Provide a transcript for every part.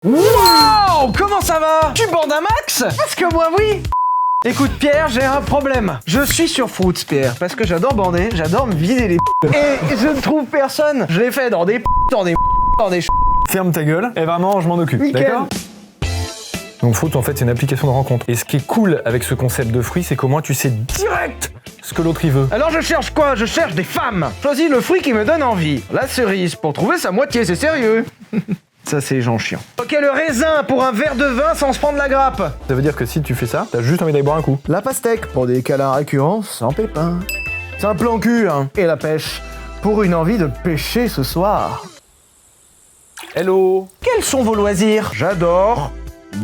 Wow, comment ça va? Tu bandes un max? Parce que moi oui. Écoute Pierre, j'ai un problème. Je suis sur Fruits Pierre, parce que j'adore bander, j'adore me vider les et je ne trouve personne. Je l'ai fait dans des dans des Ferme ta gueule, et vraiment je m'en occupe, d'accord? Donc Fruits en fait c'est une application de rencontre. Et ce qui est cool avec ce concept de fruits, c'est qu'au moins tu sais direct ce que l'autre il veut. Alors je cherche quoi? Je cherche des femmes. Choisis le fruit qui me donne envie. La cerise, pour trouver sa moitié, c'est sérieux. Ça c'est les gens chiants. Ok, le raisin pour un verre de vin sans se prendre la grappe. Ça veut dire que si tu fais ça, t'as juste envie d'aller boire un coup. La pastèque pour des câlins récurrents sans pépins. C'est un plan cul, hein. Et la pêche pour une envie de pêcher ce soir. Hello. Quels sont vos loisirs? J'adore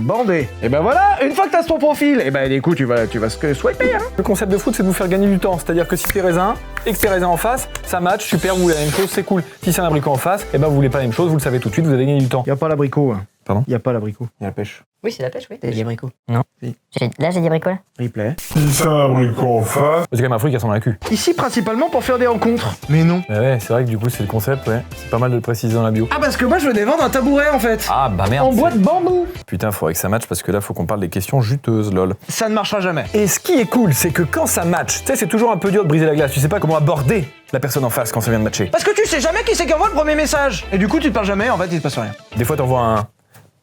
bander. Et ben voilà, une fois que t'as ton profil, et ben écoute, tu vas swiper, hein. Le concept de Fruits c'est de vous faire gagner du temps. C'est-à-dire que si c'est raisin et que c'est raisin en face, ça match, super, vous voulez la même chose, c'est cool. Si c'est un abricot en face, et ben vous voulez pas la même chose, vous le savez tout de suite, vous allez gagner du temps. Y a pas l'abricot, hein. Pardon? Y a pas l'abricot. Il y a la pêche. Oui, c'est la pêche, oui. J'ai dit abricot. Non. Si. Là, j'ai dit abricot, là. Replay. Si c'est un abricot en face, C'est quand même un fruit qui ressemble à la cul. Ici principalement pour faire des rencontres. Mais non. Ouais, c'est vrai que du coup c'est le concept, ouais. C'est pas mal de le préciser dans la bio. Ah parce que moi je venais vendre un tabouret en fait. Ah bah merde. En bois de bambou. Putain, faudrait que ça matche parce que là faut qu'on parle des questions juteuses, lol. Ça ne marchera jamais. Et ce qui est cool, c'est que quand ça match, tu sais, c'est toujours un peu dur de briser la glace. Tu sais pas comment aborder la personne en face quand ça vient de matcher. Parce que tu sais jamais qui c'est qui envoie le premier message. Et du coup tu te parles jamais, en fait il se passe rien. Des fois t'envoies un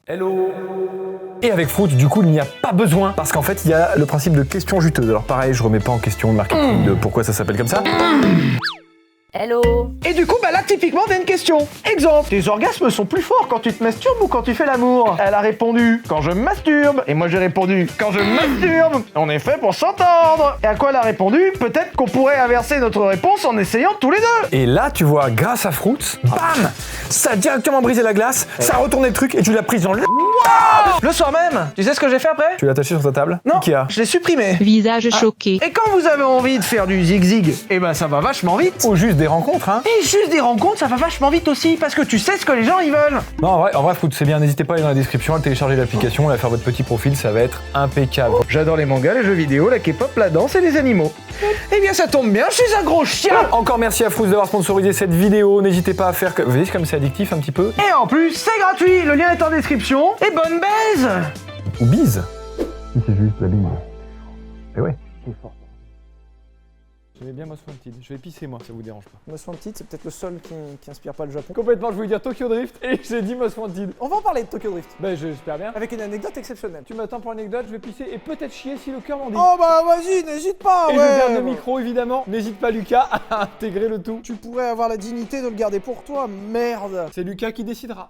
hello. Et avec Fruits, du coup, il n'y a pas besoin parce qu'en fait, il y a le principe de questions juteuses. Alors pareil, je remets pas en question le marketing de pourquoi ça s'appelle comme ça. Hello. Et du coup, bah là, typiquement, t'as une question. Exemple, tes orgasmes sont plus forts quand tu te masturbes ou quand tu fais l'amour? Elle a répondu, quand je me masturbe. Et moi, j'ai répondu, quand je me masturbe. On est fait pour s'entendre. Et à quoi elle a répondu? Peut-être qu'on pourrait inverser notre réponse en essayant tous les deux. Et là, tu vois, grâce à Fruits, bam, ça a directement brisé la glace, ça a retourné le truc et tu l'as prise dans le... Le soir même, tu sais ce que j'ai fait après? Tu l'as attaché sur ta table? Non, Ikea. je l'ai supprimé. Visage choqué. Et quand vous avez envie de faire du zig-zig, eh ben ça va vachement vite. Ou juste des rencontres, hein. Et juste des rencontres, ça va vachement vite aussi, parce que tu sais ce que les gens ils veulent. Non, en vrai, Fruits, c'est bien. N'hésitez pas à aller dans la description, à télécharger l'application et à faire votre petit profil, ça va être impeccable. J'adore les mangas, les jeux vidéo, la K-pop, la danse et les animaux. Eh bien ça tombe bien, je suis un gros chien. Encore merci à Fruits d'avoir sponsorisé cette vidéo. N'hésitez pas à faire... Vous voyez comme c'est addictif un petit peu? Et en plus, c'est gratuit, le lien est en description. Et bonne baise. Ou bise. C'est juste la bise. Et ouais. J'aimais bien Most Wanted. Je vais pisser moi, ça vous dérange pas. Most Wanted, c'est peut-être le seul qui inspire pas le Japon. Complètement, je voulais dire Tokyo Drift et j'ai dit Most Wanted. On va en parler de Tokyo Drift, Ben j'espère bien. avec une anecdote exceptionnelle. Tu m'attends pour l'anecdote, je vais pisser et peut-être chier si le cœur m'en dit. Oh bah vas-y, n'hésite pas, et ouais. je garde le micro évidemment. N'hésite pas Lucas à intégrer le tout. Tu pourrais avoir la dignité de le garder pour toi, merde. C'est Lucas qui décidera.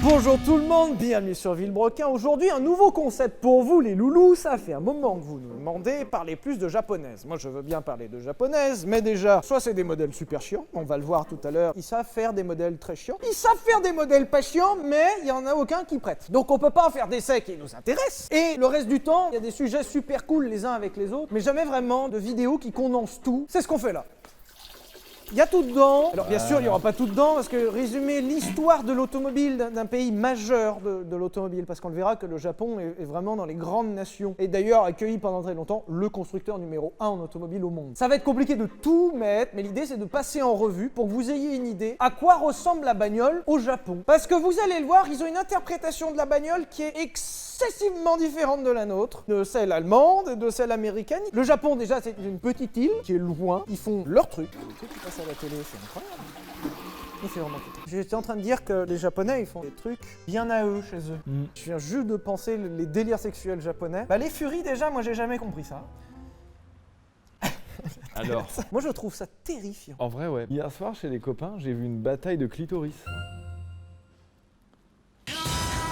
Bonjour tout le monde, bienvenue sur Villebrequin. Aujourd'hui, un nouveau concept pour vous les loulous. Ça fait un moment que vous nous demandez, parler plus de japonaises. Moi je veux bien parler de japonaises, mais déjà, soit c'est des modèles super chiants, on va le voir tout à l'heure, ils savent faire des modèles très chiants. Ils savent faire des modèles pas chiants, mais il n'y en a aucun qui prête. Donc on peut pas en faire d'essais qui nous intéressent. Et le reste du temps, il y a des sujets super cool les uns avec les autres, mais jamais vraiment de vidéos qui condensent tout. C'est ce qu'on fait là. Il y a tout dedans. Alors bien sûr, il n'y aura pas tout dedans parce que résumer l'histoire de l'automobile d'un pays majeur de l'automobile, parce qu'on le verra que le Japon est vraiment dans les grandes nations et d'ailleurs accueilli pendant très longtemps le constructeur numéro 1 en automobile au monde. Ça va être compliqué de tout mettre, mais l'idée c'est de passer en revue pour que vous ayez une idée à quoi ressemble la bagnole au Japon. Parce que vous allez le voir, ils ont une interprétation de la bagnole qui est excessivement différente de la nôtre, de celle allemande et de celle américaine. Le Japon déjà c'est une petite île qui est loin, ils font leur truc. Tu passes à la télé, c'est incroyable. Il fait vraiment tout. J'étais en train de dire que les Japonais ils font des trucs bien à eux chez eux. Je viens juste de penser les délires sexuels japonais. Bah les furies déjà, moi j'ai jamais compris ça. Alors, Moi je trouve ça terrifiant. en vrai ouais. Hier soir chez les copains, j'ai vu une bataille de clitoris.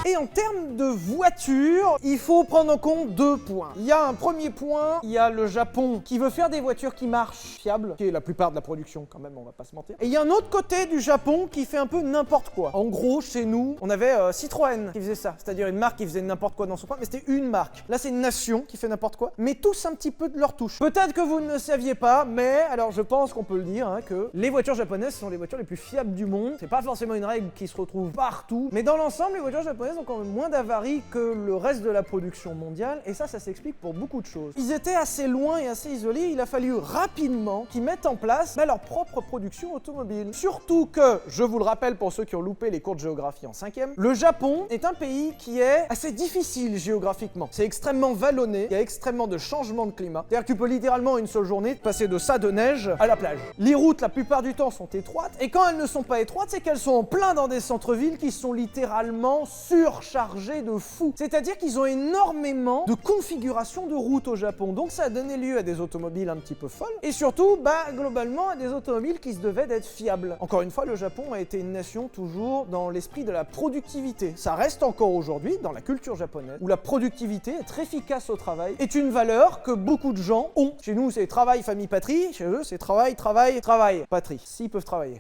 Et en termes de voitures, il faut prendre en compte deux points. Il y a un premier point, il y a le Japon qui veut faire des voitures qui marchent, fiables, qui est la plupart de la production quand même, on va pas se mentir. Et il y a un autre côté du Japon qui fait un peu n'importe quoi. En gros, chez nous, on avait Citroën qui faisait ça, c'est-à-dire une marque qui faisait n'importe quoi dans son coin, mais c'était une marque. Là, c'est une nation qui fait n'importe quoi, mais tous un petit peu de leur touche. Peut-être que vous ne le saviez pas, mais alors je pense qu'on peut le dire, hein, que les voitures japonaises sont les voitures les plus fiables du monde. C'est pas forcément une règle qui se retrouve partout, mais dans l'ensemble, les voitures japonaises japonaises ont quand même moins d'avaries que le reste de la production mondiale, et ça s'explique pour beaucoup de choses. Ils étaient assez loin et assez isolés, il a fallu rapidement qu'ils mettent en place leur propre production automobile. Surtout que, je vous le rappelle pour ceux qui ont loupé les cours de géographie en 5e, le Japon est un pays qui est assez difficile géographiquement. C'est extrêmement vallonné, il y a extrêmement de changements de climat. C'est-à-dire que tu peux littéralement une seule journée passer de ça de neige à la plage. Les routes la plupart du temps sont étroites, et quand elles ne sont pas étroites, c'est qu'elles sont en plein dans des centres-villes qui sont littéralement surchargés de fou. C'est-à-dire qu'ils ont énormément de configurations de routes au Japon, donc ça a donné lieu à des automobiles un petit peu folles, et surtout, globalement, à des automobiles qui se devaient d'être fiables. Encore une fois, le Japon a été une nation toujours dans l'esprit de la productivité. Ça reste encore aujourd'hui dans la culture japonaise, où la productivité, être efficace au travail, est une valeur que beaucoup de gens ont. Chez nous, c'est travail, famille, patrie. Chez eux, c'est travail, travail, travail, patrie. S'ils peuvent travailler.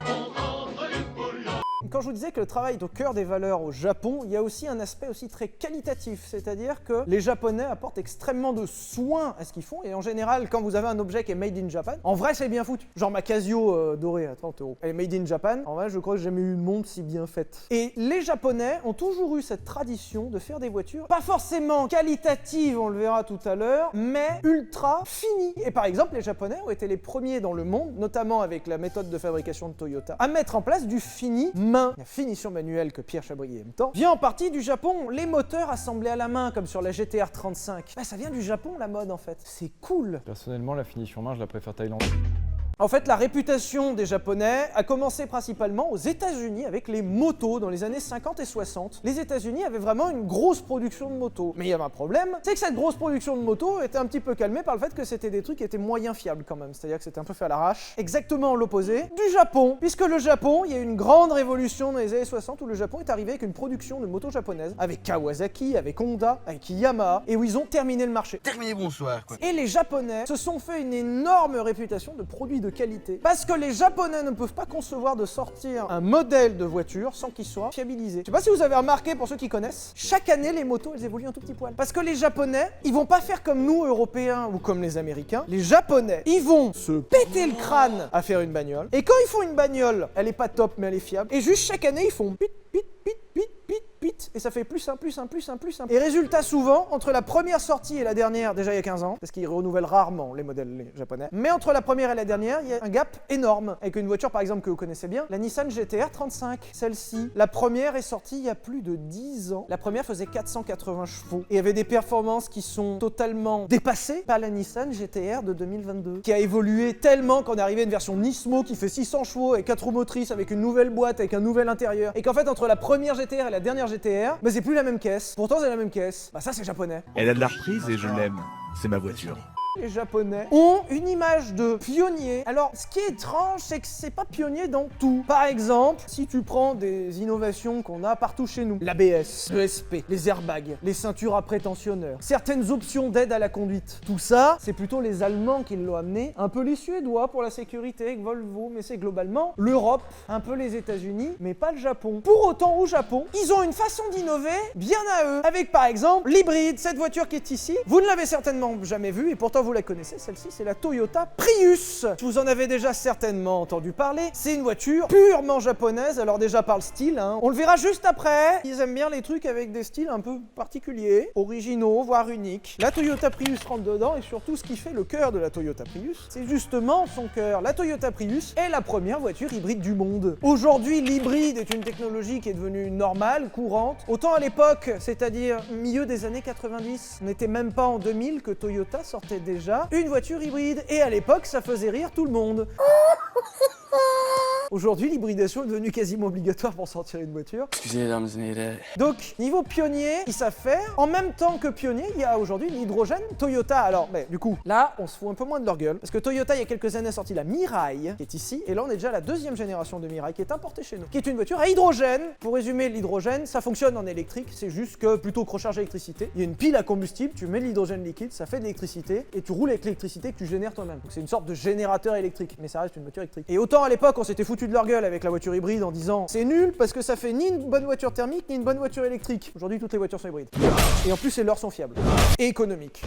Quand je vous disais que le travail est au cœur des valeurs au Japon, il y a aussi un aspect aussi très qualitatif, c'est-à-dire que les Japonais apportent extrêmement de soin à ce qu'ils font, et en général, quand vous avez un objet qui est made in Japan, en vrai c'est bien foutu. Genre ma Casio dorée à 30 €, elle est made in Japan, en vrai je crois que j'ai jamais eu une montre si bien faite. Et les Japonais ont toujours eu cette tradition de faire des voitures, pas forcément qualitatives, on le verra tout à l'heure, mais ultra finies. Et par exemple, les Japonais ont été les premiers dans le monde, notamment avec la méthode de fabrication de Toyota, à mettre en place du fini main. La finition manuelle que Pierre Chabrier aime tant vient en partie du Japon. Les moteurs assemblés à la main, comme sur la GTR 35, ça vient du Japon la mode en fait. C'est cool. Personnellement, la finition main, je la préfère thaïlandaise. En fait, la réputation des Japonais a commencé principalement aux États-Unis avec les motos dans les années 50 et 60. Les États-Unis avaient vraiment une grosse production de motos. Mais il y avait un problème, c'est que cette grosse production de motos était un petit peu calmée par le fait que c'était des trucs qui étaient moyen fiables quand même. C'est-à-dire que c'était un peu fait à l'arrache. Exactement l'opposé du Japon. Puisque le Japon, il y a eu une grande révolution dans les années 60 où le Japon est arrivé avec une production de motos japonaises. Avec Kawasaki, avec Honda, avec Yamaha. Et où ils ont terminé le marché. Terminé, bonsoir, quoi. Et les Japonais se sont fait une énorme réputation de produits de qualité. Parce que les Japonais ne peuvent pas concevoir de sortir un modèle de voiture sans qu'il soit fiabilisé. Je sais pas si vous avez remarqué, pour ceux qui connaissent, chaque année les motos elles évoluent un tout petit poil. Parce que les Japonais, ils vont pas faire comme nous Européens ou comme les Américains. Les Japonais, ils vont se péter le crâne à faire une bagnole. Et quand ils font une bagnole, elle est pas top mais elle est fiable. Et juste chaque année ils font pit pit pit pit pit pit, et ça fait plus un, plus un, plus un, plus un. Et résultat, souvent, entre la première sortie et la dernière, déjà il y a 15 ans, parce qu'ils renouvellent rarement les modèles japonais, mais entre la première et la dernière, il y a un gap énorme. Avec une voiture, par exemple, que vous connaissez bien, la Nissan GTR 35. Celle-ci, la première est sortie il y a plus de 10 ans. La première faisait 480 chevaux, et avait des performances qui sont totalement dépassées par la Nissan GTR de 2022, qui a évolué tellement qu'on est arrivé à une version Nismo qui fait 600 chevaux, et 4 roues motrices, avec une nouvelle boîte, avec un nouvel intérieur, et qu'en fait, entre la première GTR et la dernière GTR, c'est plus la même caisse. Pourtant, c'est la même caisse. Ça, c'est japonais. Elle a de la reprise et je l'aime. C'est ma voiture. Les Japonais ont une image de pionnier. Alors, ce qui est étrange, c'est que c'est pas pionnier dans tout. Par exemple, si tu prends des innovations qu'on a partout chez nous, l'ABS, l'ESP, les airbags, les ceintures à prétentionneurs, certaines options d'aide à la conduite, tout ça, c'est plutôt les Allemands qui l'ont amené, un peu les Suédois pour la sécurité avec Volvo, mais c'est globalement l'Europe, un peu les États-Unis, mais pas le Japon. Pour autant, au Japon, ils ont une façon d'innover bien à eux, avec par exemple l'hybride, cette voiture qui est ici. Vous ne l'avez certainement jamais vue, et pourtant vous la connaissez, celle-ci, c'est la Toyota Prius. Vous en avez déjà certainement entendu parler. C'est une voiture purement japonaise, alors déjà par le style, hein. On le verra juste après. Ils aiment bien les trucs avec des styles un peu particuliers, originaux, voire uniques. La Toyota Prius rentre dedans, et surtout ce qui fait le cœur de la Toyota Prius, c'est justement son cœur. La Toyota Prius est la première voiture hybride du monde. Aujourd'hui, l'hybride est une technologie qui est devenue normale, courante. Autant à l'époque, c'est-à-dire milieu des années 90, on n'était même pas en 2000 que Toyota sortait déjà une voiture hybride, et à l'époque ça faisait rire tout le monde. Aujourd'hui, l'hybridation est devenue quasiment obligatoire pour sortir une voiture. Excusez, mesdames et messieurs. Donc, niveau pionnier, ils savent faire. En même temps que pionnier, il y a aujourd'hui l'hydrogène Toyota. Alors, du coup, là, on se fout un peu moins de leur gueule. Parce que Toyota, il y a quelques années, a sorti la Mirai, qui est ici. Et là, on est déjà à la deuxième génération de Mirai, qui est importée chez nous. Qui est une voiture à hydrogène. Pour résumer, l'hydrogène, ça fonctionne en électrique. C'est juste que, plutôt que recharger l'électricité, il y a une pile à combustible, tu mets de l'hydrogène liquide, ça fait de l'électricité, et tu roules avec l'électricité que tu génères toi-même. Donc, c'est une sorte de générateur électrique. Mais ça reste une voiture électrique. Et autant à l'époque, on s'était foutu de leur gueule avec la voiture hybride en disant c'est nul parce que ça fait ni une bonne voiture thermique ni une bonne voiture électrique. Aujourd'hui, toutes les voitures sont hybrides. Et en plus, les leurs sont fiables et économiques.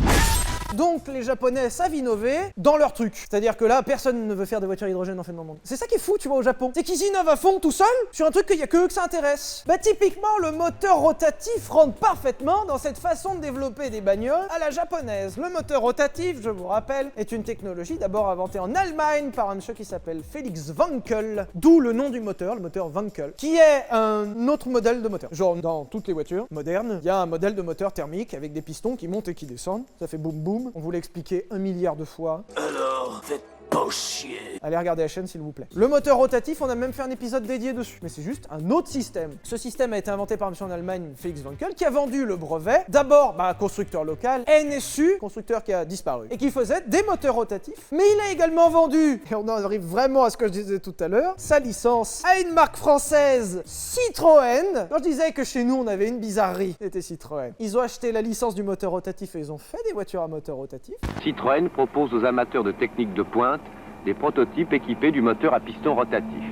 Donc les Japonais savent innover dans leur truc. C'est-à-dire que là, personne ne veut faire des voitures à hydrogène en fait dans le monde. C'est ça qui est fou, tu vois, au Japon. C'est qu'ils innovent à fond tout seuls sur un truc qu'il y a que eux que ça intéresse. Bah typiquement, le moteur rotatif rentre parfaitement dans cette façon de développer des bagnoles à la japonaise. Le moteur rotatif, je vous rappelle, est une technologie d'abord inventée en Allemagne par un monsieur qui s'appelle Felix Wankel, d'où le nom du moteur, le moteur Wankel, qui est un autre modèle de moteur. Genre dans toutes les voitures modernes, il y a un modèle de moteur thermique avec des pistons qui montent et qui descendent. Ça fait boum boum. On vous l'a expliqué 1 milliard de fois. Alors, faites pas chier. Allez regarder la chaîne s'il vous plaît. Le moteur rotatif, on a même fait un épisode dédié dessus. Mais c'est juste un autre système. Ce système a été inventé par un monsieur en Allemagne, Felix Wankel, qui a vendu le brevet. D'abord, constructeur local, NSU, constructeur qui a disparu, et qui faisait des moteurs rotatifs. Mais il a également vendu, et on en arrive vraiment à ce que je disais tout à l'heure, sa licence à une marque française, Citroën. Quand je disais que chez nous on avait une bizarrerie, c'était Citroën. Ils ont acheté la licence du moteur rotatif et ils ont fait des voitures à moteur rotatif. Citroën propose aux amateurs de techniques de pointe des prototypes équipés du moteur à piston rotatif.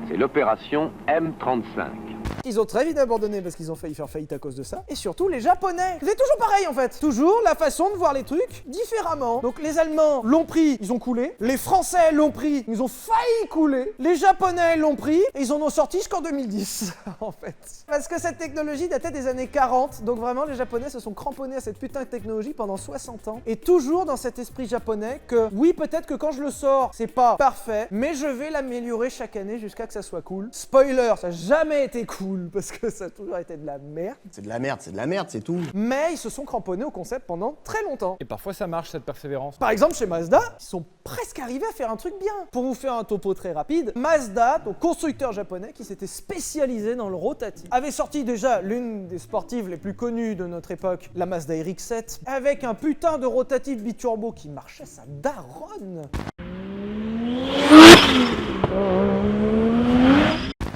C'est l'opération M35. Ils ont très vite abandonné parce qu'ils ont failli faire faillite à cause de ça. Et surtout les Japonais. C'est toujours pareil en fait. Toujours la façon de voir les trucs différemment. Donc les Allemands l'ont pris, ils ont coulé. Les Français l'ont pris, ils ont failli couler. Les Japonais l'ont pris et ils en ont sorti jusqu'en 2010 en fait. Parce que cette technologie datait des années 40. Donc vraiment les Japonais se sont cramponnés à cette putain de technologie pendant 60 ans. Et toujours dans cet esprit japonais que oui peut-être que quand je le sors c'est pas parfait, mais je vais l'améliorer chaque année jusqu'à que ça soit cool. Spoiler, ça n'a jamais été cool. Parce que ça a toujours été de la merde. C'est de la merde, c'est tout. Mais ils se sont cramponnés au concept pendant très longtemps. Et parfois ça marche, cette persévérance. Par exemple, chez Mazda, ils sont presque arrivés à faire un truc bien. Pour vous faire un topo très rapide, Mazda, donc constructeur japonais qui s'était spécialisé dans le rotatif, avait sorti déjà l'une des sportives les plus connues de notre époque, la Mazda RX-7, avec un putain de rotatif biturbo qui marchait sa daronne.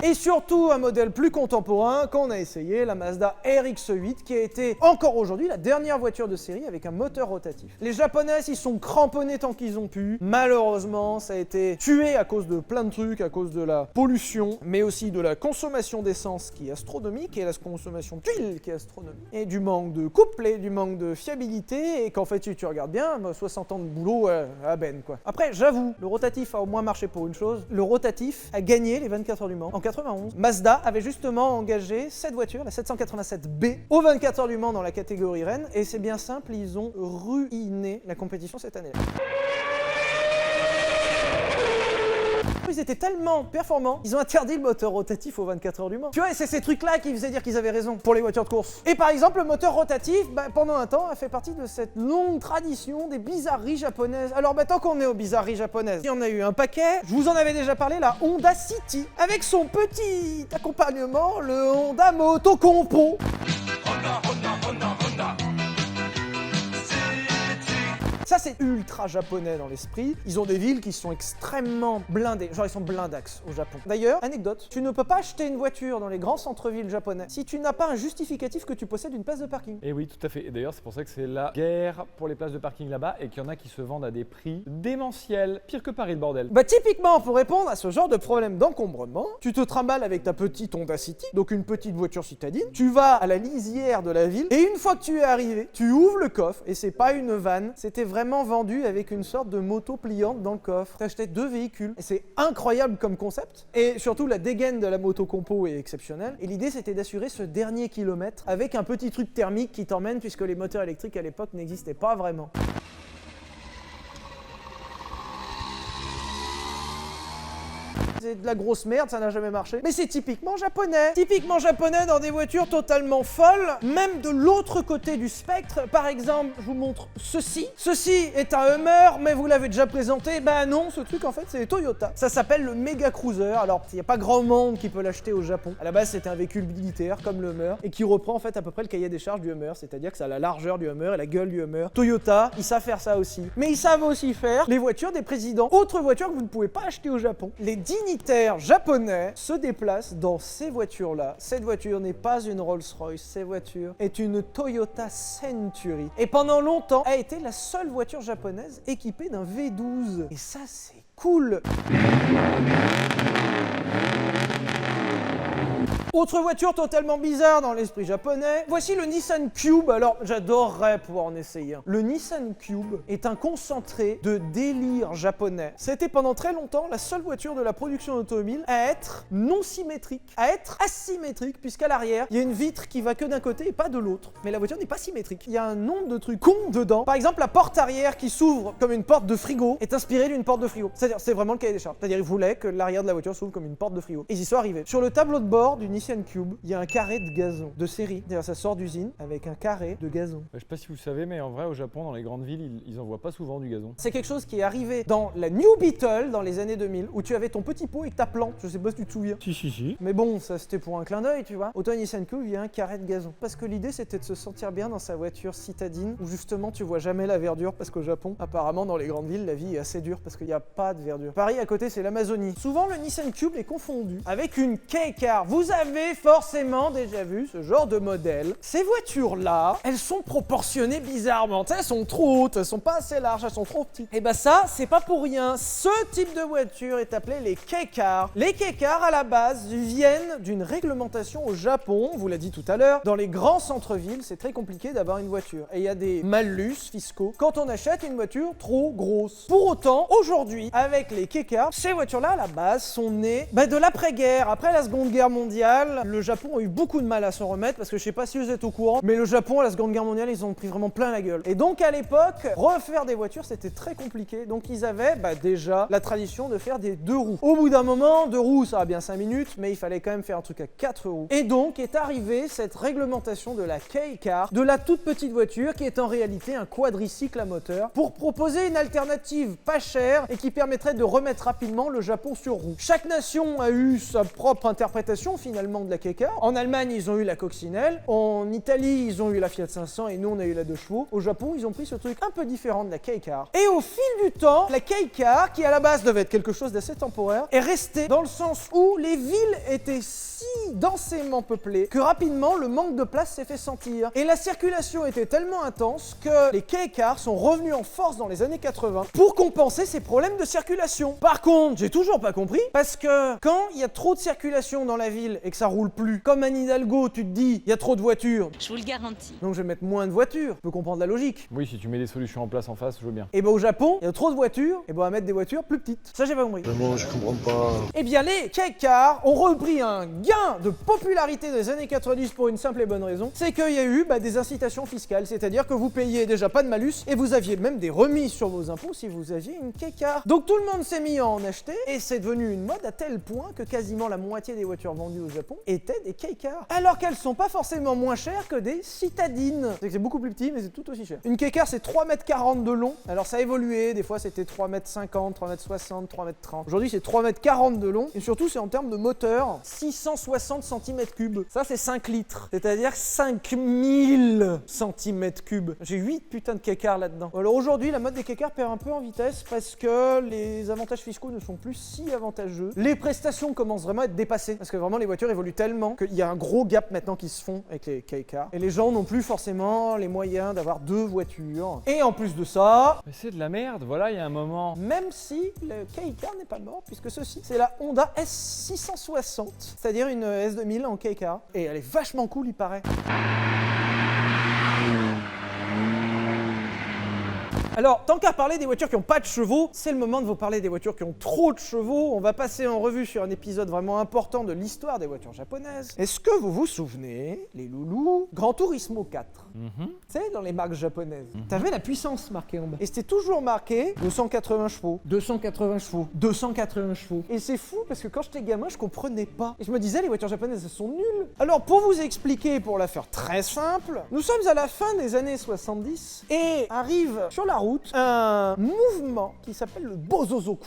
Et surtout un modèle plus contemporain qu'on a essayé, la Mazda RX-8, qui a été encore aujourd'hui la dernière voiture de série avec un moteur rotatif. Les Japonais s'y sont cramponnés tant qu'ils ont pu. Malheureusement, ça a été tué à cause de plein de trucs, à cause de la pollution, mais aussi de la consommation d'essence qui est astronomique et la consommation d'huile qui est astronomique. Et du manque de couplet, du manque de fiabilité, et qu'en fait, si tu regardes bien, 60 ans de boulot à Ben, quoi. Après, j'avoue, le rotatif a au moins marché pour une chose. Le rotatif a gagné les 24 heures du Mans en 91. Mazda avait justement engagé cette voiture, la 787B, aux 24 heures du Mans dans la catégorie Rennes, et c'est bien simple, ils ont ruiné la compétition cette année-là. Ils étaient tellement performants, ils ont interdit le moteur rotatif aux 24 heures du Mans. Tu vois, c'est ces trucs-là qui faisaient dire qu'ils avaient raison pour les voitures de course. Et par exemple, le moteur rotatif, pendant un temps, a fait partie de cette longue tradition des bizarreries japonaises. Alors, tant qu'on est aux bizarreries japonaises, il y en a eu un paquet. Je vous en avais déjà parlé, la Honda City, avec son petit accompagnement, le Honda Moto Compo. Ça, c'est ultra japonais dans l'esprit. Ils ont des villes qui sont extrêmement blindées. Genre, ils sont blindax au Japon. D'ailleurs, anecdote, tu ne peux pas acheter une voiture dans les grands centres-villes japonais si tu n'as pas un justificatif que tu possèdes une place de parking. Et oui, tout à fait. Et d'ailleurs, c'est pour ça que c'est la guerre pour les places de parking là-bas et qu'il y en a qui se vendent à des prix démentiels. Pire que Paris, le bordel. Typiquement, pour répondre à ce genre de problème d'encombrement, tu te trimbales avec ta petite Honda City, donc une petite voiture citadine, tu vas à la lisière de la ville, et une fois que tu es arrivé, tu ouvres le coffre, et c'est pas une vanne, c'était vraiment vendu avec une sorte de moto pliante dans le coffre. T'achetais 2 véhicules. Et c'est incroyable comme concept. Et surtout, la dégaine de la moto compo est exceptionnelle. Et l'idée, c'était d'assurer ce dernier kilomètre avec un petit truc thermique qui t'emmène puisque les moteurs électriques à l'époque n'existaient pas vraiment. C'est de la grosse merde, ça n'a jamais marché. Mais c'est typiquement japonais. Typiquement japonais dans des voitures totalement folles, même de l'autre côté du spectre. Par exemple, je vous montre ceci. Ceci est un Hummer, mais vous l'avez déjà présenté. Non, ce truc en fait c'est Toyota. Ça s'appelle le Mega Cruiser. Alors, il n'y a pas grand monde qui peut l'acheter au Japon. À la base, c'était un véhicule militaire comme le Hummer et qui reprend en fait à peu près le cahier des charges du Hummer, c'est-à-dire que ça a la largeur du Hummer et la gueule du Hummer. Toyota, ils savent faire ça aussi. Mais ils savent aussi faire les voitures des présidents. Autre voiture que vous ne pouvez pas acheter au Japon. Les dignitaires japonais se déplacent dans ces voitures-là. Cette voiture n'est pas une Rolls-Royce, cette voiture est une Toyota Century. Et pendant longtemps, a été la seule voiture japonaise équipée d'un V12. Et ça, c'est cool. Autre voiture totalement bizarre dans l'esprit japonais, voici le Nissan Cube. Alors j'adorerais pouvoir en essayer un. Le Nissan Cube est un concentré de délire japonais. C'était pendant très longtemps la seule voiture de la production automobile à être non symétrique, à être asymétrique, puisqu'à l'arrière, il y a une vitre qui va que d'un côté et pas de l'autre. Mais la voiture n'est pas symétrique. Il y a un nombre de trucs cons dedans. Par exemple, la porte arrière qui s'ouvre comme une porte de frigo est inspirée d'une porte de frigo. C'est-à-dire, c'est vraiment le cahier des charges. C'est-à-dire, ils voulaient que l'arrière de la voiture s'ouvre comme une porte de frigo. Et ils y sont arrivés. Sur le tableau de bord du Nissan Cube, il y a un carré de gazon de série. D'ailleurs, ça sort d'usine avec un carré de gazon. Je sais pas si vous savez, mais en vrai, au Japon, dans les grandes villes, ils en voient pas souvent du gazon. C'est quelque chose qui est arrivé dans la New Beetle dans les années 2000, où tu avais ton petit pot et ta plante. Je sais pas si tu te souviens. Si. Mais bon, ça c'était pour un clin d'œil, tu vois. Autant Nissan Cube, il y a un carré de gazon. Parce que l'idée c'était de se sentir bien dans sa voiture citadine, où justement tu vois jamais la verdure, parce qu'au Japon, apparemment dans les grandes villes, la vie est assez dure parce qu'il n'y a pas de verdure. Paris à côté, c'est l'Amazonie. Souvent le Nissan Cube est confondu avec une K-Car. Vous avez forcément déjà vu ce genre de modèle. Ces voitures-là, elles sont proportionnées bizarrement. Tu sais, elles sont trop hautes, elles sont pas assez larges, elles sont trop petites. Et bah ça, c'est pas pour rien. Ce type de voiture est appelé les K-Cars. Les K-Cars, à la base, viennent d'une réglementation au Japon, on vous l'a dit tout à l'heure. Dans les grands centres-villes, c'est très compliqué d'avoir une voiture. Et il y a des malus fiscaux quand on achète une voiture trop grosse. Pour autant, aujourd'hui, avec les K-Cars, ces voitures-là, à la base, sont nées de l'après-guerre. Après la Seconde Guerre mondiale, le Japon a eu beaucoup de mal à s'en remettre, parce que je sais pas si vous êtes au courant, mais le Japon, à la Seconde Guerre mondiale, ils ont pris vraiment plein la gueule. Et donc, à l'époque, refaire des voitures, c'était très compliqué. Donc, ils avaient déjà la tradition de faire des 2 roues. Au bout d'un moment, 2 roues, ça va bien 5 minutes, mais il fallait quand même faire un truc à 4 roues. Et donc, est arrivée cette réglementation de la K-Car, de la toute petite voiture, qui est en réalité un quadricycle à moteur, pour proposer une alternative pas chère et qui permettrait de remettre rapidement le Japon sur roue. Chaque nation a eu sa propre interprétation, finalement, de la K-Car. En Allemagne, ils ont eu la coccinelle. En Italie, ils ont eu la Fiat 500 et nous, on a eu la 2 chevaux. Au Japon, ils ont pris ce truc un peu différent de la K-Car. Et au fil du temps, la K-Car, qui à la base devait être quelque chose d'assez temporaire, est restée dans le sens où les villes étaient si densément peuplées que rapidement, le manque de place s'est fait sentir. Et la circulation était tellement intense que les K-Cars sont revenus en force dans les années 80 pour compenser ces problèmes de circulation. Par contre, j'ai toujours pas compris, parce que quand il y a trop de circulation dans la ville et que ça roule plus, comme à Hidalgo, tu te dis, il y a trop de voitures. Je vous le garantis. Donc je vais mettre moins de voitures. Tu peux comprendre la logique. Oui, si tu mets des solutions en place en face, je veux bien. Et au Japon, il y a trop de voitures, et on va mettre des voitures plus petites. Ça, j'ai pas compris. Vraiment, je comprends pas. Eh bien, les K-Cars ont repris un gain de popularité des années 90 pour une simple et bonne raison, c'est qu'il y a eu des incitations fiscales, c'est-à-dire que vous payiez déjà pas de malus, et vous aviez même des remises sur vos impôts si vous aviez une K-Car. Donc tout le monde s'est mis à en acheter, et c'est devenu une mode à tel point que quasiment la moitié des voitures vendues au Japon étaient des K-Cars. Alors qu'elles sont pas forcément moins chères que des citadines. C'est que c'est beaucoup plus petit, mais c'est tout aussi cher. Une K-Car, c'est 3,40 m de long. Alors ça a évolué, des fois c'était 3,50 m, 3,60 m, 3,30 m. Aujourd'hui c'est 3,40 m de long, et surtout c'est en termes de moteur, 660 cm3. Ça c'est 5 litres, c'est-à-dire 5000 cm3. J'ai 8 putains de K-Cars là-dedans. Alors aujourd'hui la mode des K-Cars perd un peu en vitesse parce que les avantages fiscaux ne sont plus si avantageux. Les prestations commencent vraiment à être dépassées, parce que vraiment les voitures évoluent tellement qu'il y a un gros gap maintenant qui se font avec les K-Cars. Et les gens n'ont plus forcément les moyens d'avoir 2 voitures. Et en plus de ça... Mais c'est de la merde, voilà, il y a un moment. Même si le K-Car n'est pas mort, puisque ceci, c'est la Honda S660, c'est-à-dire une S2000 en K-Car. Et elle est vachement cool, il paraît. Alors, tant qu'à parler des voitures qui n'ont pas de chevaux, c'est le moment de vous parler des voitures qui ont trop de chevaux. On va passer en revue sur un épisode vraiment important de l'histoire des voitures japonaises. Est-ce que vous vous souvenez, les loulous, Gran Turismo 4 Tu sais, dans les marques japonaises, t'avais la puissance marquée en bas. Et c'était toujours marqué 280 chevaux, 280 chevaux, 280 chevaux. Et c'est fou parce que quand j'étais gamin, je comprenais pas. Et je me disais, les voitures japonaises, elles sont nulles. Alors, pour vous expliquer, pour la faire très simple, nous sommes à la fin des années 70 et arrive sur la route un mouvement qui s'appelle le Bosozoku.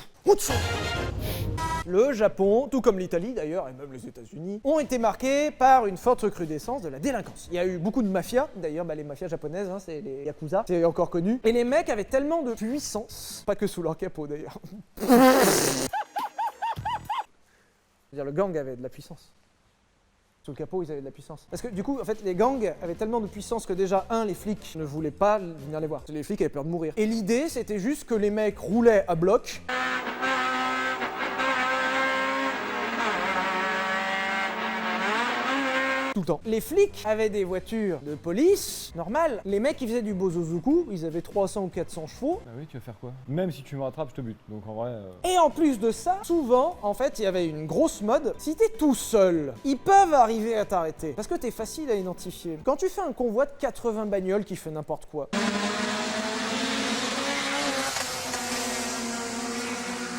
Le Japon, tout comme l'Italie d'ailleurs, et même les États-Unis, ont été marqués par une forte recrudescence de la délinquance. Il y a eu beaucoup de mafias, d'ailleurs les mafias japonaises, c'est les Yakuza, c'est encore connu. Et les mecs avaient tellement de puissance, pas que sous leur capot d'ailleurs. C'est-à-dire le gang avait de la puissance. Sous le capot, ils avaient de la puissance. Parce que du coup, en fait, les gangs avaient tellement de puissance que déjà, les flics ne voulaient pas venir les voir. Les flics avaient peur de mourir. Et l'idée, c'était juste que les mecs roulaient à bloc. Tout le temps. Les flics avaient des voitures de police, normales. Les mecs qui faisaient du Bozozuku, ils avaient 300 ou 400 chevaux. Bah oui, tu vas faire quoi? Même si tu me rattrapes, je te bute. Donc en vrai... Et en plus de ça, souvent, en fait, il y avait une grosse mode. Si t'es tout seul, ils peuvent arriver à t'arrêter. Parce que t'es facile à identifier. Quand tu fais un convoi de 80 bagnoles qui fait n'importe quoi,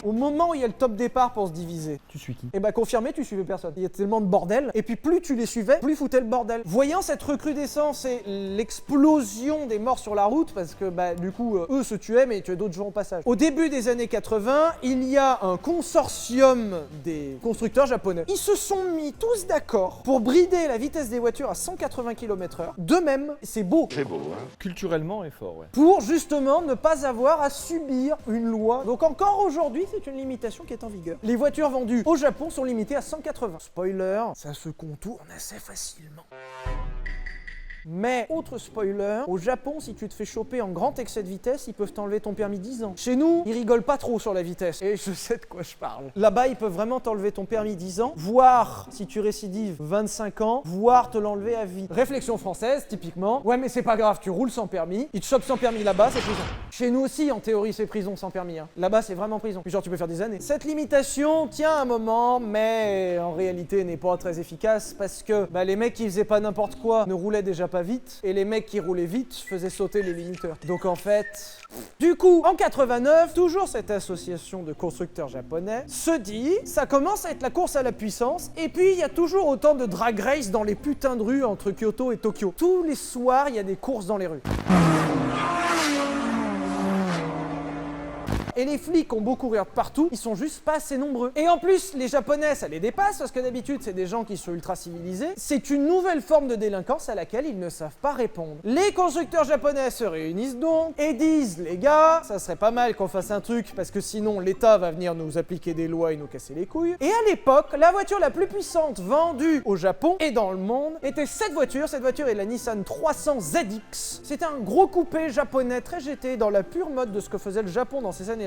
au moment où il y a le top départ pour se diviser, Tu suis qui? et bah confirmé, tu suivais personne. Il y a tellement de bordel, et puis plus tu les suivais, plus ils foutaient le bordel. Voyant cette recrudescence et l'explosion des morts sur la route, parce que bah du coup, eux se tuaient, mais ils tuaient d'autres gens au passage. Au début des années 80, il y a un consortium des constructeurs japonais. Ils se sont mis tous d'accord pour brider la vitesse des voitures à 180 km/h. De même, c'est beau. Culturellement est fort, ouais. Pour justement ne pas avoir à subir une loi. Donc encore aujourd'hui, c'est une limitation qui est en vigueur. Les voitures vendues au Japon sont limitées à 180. Spoiler, ça se contourne assez facilement. Mais, autre spoiler, au Japon, si tu te fais choper en grand excès de vitesse, ils peuvent t'enlever ton permis 10 ans. Chez nous, ils rigolent pas trop sur la vitesse. Et je sais de quoi je parle. Là-bas, ils peuvent vraiment t'enlever ton permis 10 ans, voire, si tu récidives, 25 ans, voire te l'enlever à vie. Réflexion française, typiquement. Ouais, mais c'est pas grave, tu roules sans permis, ils te chopent sans permis là-bas, c'est prison. Chez nous aussi, en théorie, c'est prison sans permis. Hein. Là-bas, c'est vraiment prison. Puis genre, tu peux faire des années. Cette limitation tient un moment, mais en réalité, n'est pas très efficace parce que bah, les mecs qui faisaient pas n'importe quoi ne roulaient déjà pas vite, et les mecs qui roulaient vite faisaient sauter les limiteurs. Donc en fait... Du coup, en 89, toujours cette association de constructeurs japonais se dit, ça commence à être la course à la puissance, et puis il y a toujours autant de drag race dans les putains de rues entre Kyoto et Tokyo. Tous les soirs, il y a des courses dans les rues. Et les flics ont beau courir de partout, ils sont juste pas assez nombreux. Et en plus, les Japonais, ça les dépasse, parce que d'habitude, c'est des gens qui sont ultra civilisés. C'est une nouvelle forme de délinquance à laquelle ils ne savent pas répondre. Les constructeurs japonais se réunissent donc et disent, les gars, ça serait pas mal qu'on fasse un truc, parce que sinon l'État va venir nous appliquer des lois et nous casser les couilles. Et à l'époque, la voiture la plus puissante vendue au Japon et dans le monde était cette voiture est la Nissan 300 ZX. C'était un gros coupé japonais très GT dans la pure mode de ce que faisait le Japon dans ces années-là.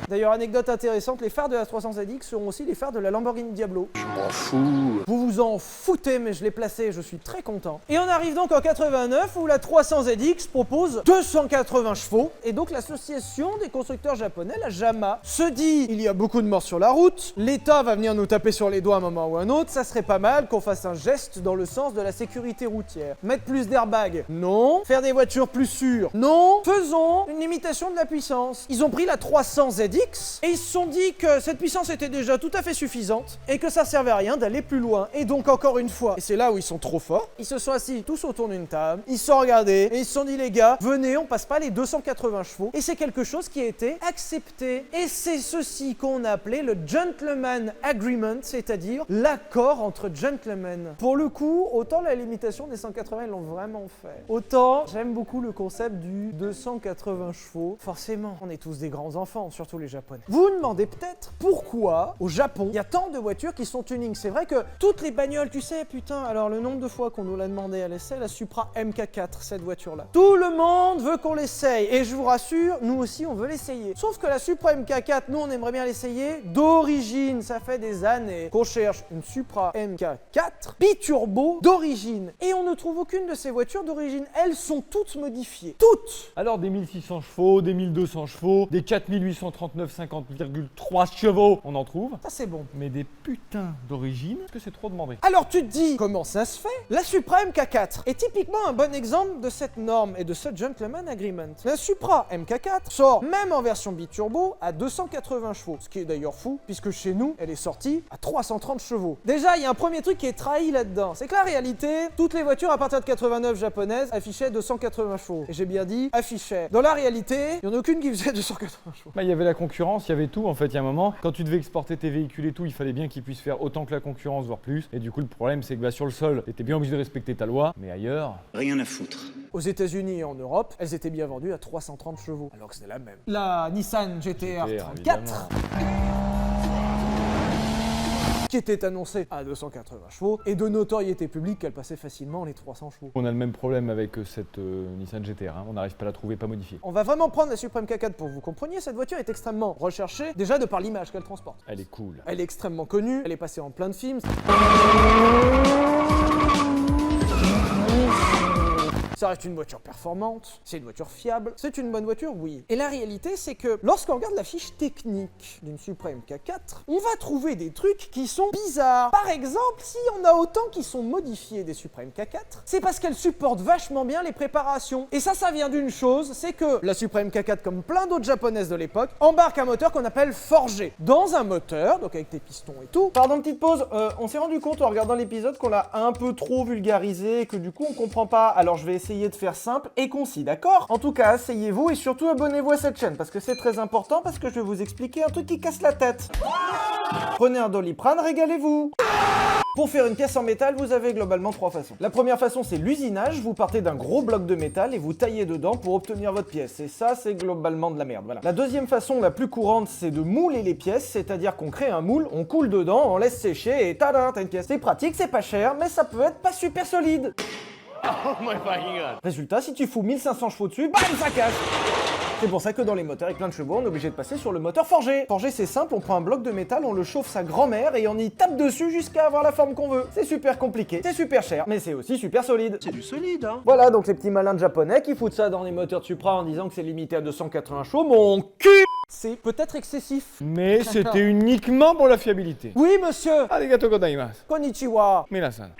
D'ailleurs, anecdote intéressante, les phares de la 300 ZX seront aussi les phares de la Lamborghini Diablo. Je m'en fous. Vous vous en foutez, mais je l'ai placé, je suis très content. Et on arrive donc en 89 où la 300 ZX propose 280 chevaux. Et donc l'association des constructeurs japonais, la JAMA, se dit, il y a beaucoup de morts sur la route, l'État va venir nous taper sur les doigts à un moment ou un autre, ça serait pas mal qu'on fasse un geste dans le sens de la sécurité routière. Mettre plus d'airbags? Non. Faire des voitures plus sûres? Non. Faisons une limitation de la puissance. Ils ont pris la 300 ZX et ils se sont dit que cette puissance était déjà tout à fait suffisante et que ça servait à rien d'aller plus loin. Et donc encore une fois, et c'est là où ils sont trop forts, ils se sont assis tous autour d'une table, ils se sont regardés et ils se sont dit, les gars, venez, on passe pas les 280 chevaux. Et c'est quelque chose qui a été accepté. Et c'est ceci qu'on appelait le Gentleman Agreement, c'est-à-dire l'accord entre gentlemen. Pour le coup, autant la limitation des 180, ils l'ont vraiment fait. Autant, j'aime beaucoup le concept du 280 chevaux. Forcément, on est tous des grands enfants, surtout les Japonais. Vous vous demandez peut-être pourquoi, au Japon, il y a tant de voitures qui sont tuning. C'est vrai que toutes les bagnoles, tu sais, putain, alors le nombre de fois qu'on nous l'a demandé à l'essai, la Supra MK4, cette voiture-là. Tout le monde veut qu'on l'essaye, et je vous rassure, nous aussi, on veut l'essayer. Sauf que la Supra MK4, nous, on aimerait bien l'essayer d'origine. Ça fait des années qu'on cherche une Supra MK4 biturbo d'origine. Et on ne trouve aucune de ces voitures d'origine. Elles sont toutes modifiées. Toutes! Alors des 1600 chevaux, des 1200 chevaux, des 4839 50,3 chevaux, on en trouve. Ça, c'est bon. Mais des putains d'origine, est-ce que c'est trop demandé? Alors tu te dis, comment ça se fait? La Supra MK4 est typiquement un bon exemple de cette norme et de ce Gentleman Agreement. La Supra MK4 sort, même en version biturbo, à 280 chevaux. Ce qui est d'ailleurs fou, puisque chez nous, elle est sortie à 330 chevaux. Déjà, il y a un premier truc qui est trahi là-dedans. C'est que la réalité, toutes les voitures à partir de 89 japonaises affichaient 280 chevaux. Et j'ai bien dit affichaient. Dans la réalité, il n'y en a aucune qui faisait 280 chevaux. Bah, il y avait la concurrence, il y avait tout en fait. Il y a un moment, quand tu devais exporter tes véhicules et tout, il fallait bien qu'ils puissent faire autant que la concurrence, voire plus. Et du coup, le problème, c'est que bah, sur le sol, t'étais bien obligé de respecter ta loi, mais ailleurs. Rien à foutre. Aux États-Unis et en Europe, elles étaient bien vendues à 330 chevaux, alors que c'était la même. La Nissan GT-R 34, qui était annoncée à 280 chevaux, et de notoriété publique qu'elle passait facilement les 300 chevaux. On a le même problème avec cette Nissan GT-R, hein. On n'arrive pas à la trouver pas modifiée. On va vraiment prendre la Supreme K4 pour que vous compreniez, cette voiture est extrêmement recherchée, déjà de par l'image qu'elle transporte. Elle est cool. Elle est extrêmement connue, elle est passée en plein de films. Ça reste une voiture performante, c'est une voiture fiable, c'est une bonne voiture, oui. Et la réalité, c'est que lorsqu'on regarde la fiche technique d'une Supreme K4, on va trouver des trucs qui sont bizarres. Par exemple, si on a autant qui sont modifiés des Supreme K4, c'est parce qu'elles supportent vachement bien les préparations. Et ça vient d'une chose, c'est que la Supreme K4, comme plein d'autres japonaises de l'époque, embarque un moteur qu'on appelle forgé. Dans un moteur, donc avec des pistons et tout. Pardon, petite pause, on s'est rendu compte en regardant l'épisode qu'on l'a un peu trop vulgarisé et que du coup on comprend pas. Alors je vais essayer de faire simple et concis, d'accord? En tout cas, asseyez-vous et surtout abonnez-vous à cette chaîne parce que c'est très important, parce que je vais vous expliquer un truc qui casse la tête. Prenez un Doliprane, régalez-vous. Pour faire une pièce en métal, vous avez globalement 3 façons. La première façon, c'est l'usinage. Vous partez d'un gros bloc de métal et vous taillez dedans pour obtenir votre pièce. Et ça, c'est globalement de la merde, voilà. La deuxième façon, la plus courante, c'est de mouler les pièces, c'est-à-dire qu'on crée un moule, on coule dedans, on laisse sécher et tada, t'as une pièce. C'est pratique, c'est pas cher, mais ça peut être pas super solide. Résultat, si tu fous 1500 chevaux dessus, bam, ça casse. C'est pour ça que dans les moteurs avec plein de chevaux, on est obligé de passer sur le moteur forgé. Forgé, c'est simple, on prend un bloc de métal, on le chauffe sa grand-mère et on y tape dessus jusqu'à avoir la forme qu'on veut. C'est super compliqué, c'est super cher, mais c'est aussi super solide. C'est du solide, hein. Voilà, donc les petits malins de japonais qui foutent ça dans les moteurs de Supra en disant que c'est limité à 280 chevaux, mon cul. C'est peut-être excessif. Mais c'était uniquement pour la fiabilité. Oui, monsieur. Arigato gozaimasu. Konnichiwa. Minasan.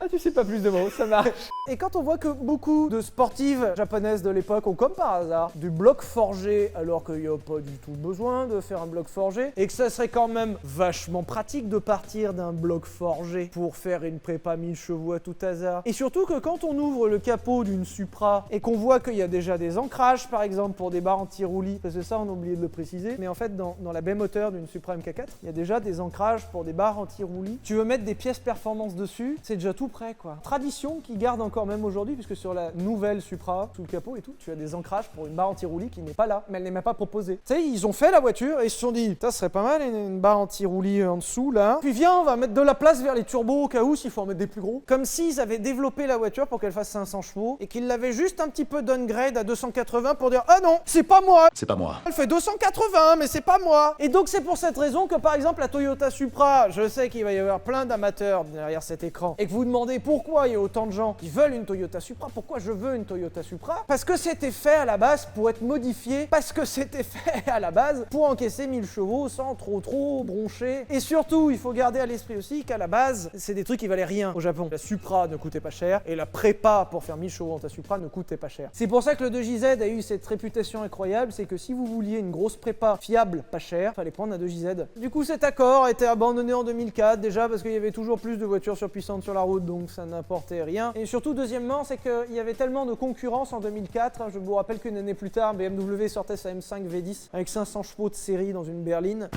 Ah, tu sais pas plus de mots, ça marche. Et quand on voit que beaucoup de sportives japonaises de l'époque ont comme par hasard du bloc forgé alors qu'il n'y a pas du tout besoin de faire un bloc forgé et que ça serait quand même vachement pratique de partir d'un bloc forgé pour faire une prépa 1000 chevaux à tout hasard. Et surtout que quand on ouvre le capot d'une Supra et qu'on voit qu'il y a déjà des ancrages par exemple pour des barres anti-roulis, parce que ça on a oublié de le préciser, mais en fait dans la baie moteur d'une Supra MK4, il y a déjà des ancrages pour des barres anti-roulis. Tu veux mettre des pièces performance dessus, c'est déjà tout prêt quoi. Tradition qui garde encore même aujourd'hui puisque sur la nouvelle Supra, sous le capot et tout, tu as des ancrages pour une barre anti-roulis qui n'est pas là, mais elle n'est même pas proposée. Tu sais, ils ont fait la voiture et ils se sont dit, ça serait pas mal une barre anti-roulis en dessous là. Puis viens, on va mettre de la place vers les turbos au cas où s'il faut en mettre des plus gros. Comme s'ils avaient développé la voiture pour qu'elle fasse 500 chevaux et qu'ils l'avaient juste un petit peu downgrade à 280 pour dire, ah non, c'est pas moi. C'est pas moi. Elle fait 280, mais c'est pas moi. Et donc c'est pour cette raison que par exemple la Toyota Supra, je sais qu'il va y avoir plein d'amateurs derrière cet écran et que vous demandez pourquoi il y a autant de gens qui veulent une Toyota Supra, pourquoi je veux une Toyota Supra? Parce que c'était fait à la base pour être modifié, parce que c'était fait à la base pour encaisser 1000 chevaux sans trop broncher. Et surtout, il faut garder à l'esprit aussi qu'à la base, c'est des trucs qui valaient rien au Japon. La Supra ne coûtait pas cher et la prépa pour faire 1000 chevaux en ta Supra ne coûtait pas cher. C'est pour ça que le 2JZ a eu cette réputation incroyable, c'est que si vous vouliez une grosse prépa fiable, pas chère, fallait prendre un 2JZ. Du coup, cet accord a été abandonné en 2004, déjà parce qu'il y avait toujours plus de voitures surpuissantes sur la route, donc ça n'apportait rien. Et surtout, deuxièmement, c'est qu'il y avait tellement de concurrence en 2004, je vous rappelle qu'une année plus tard, BMW sortait sa M5 V10 avec 500 chevaux de série dans une berline.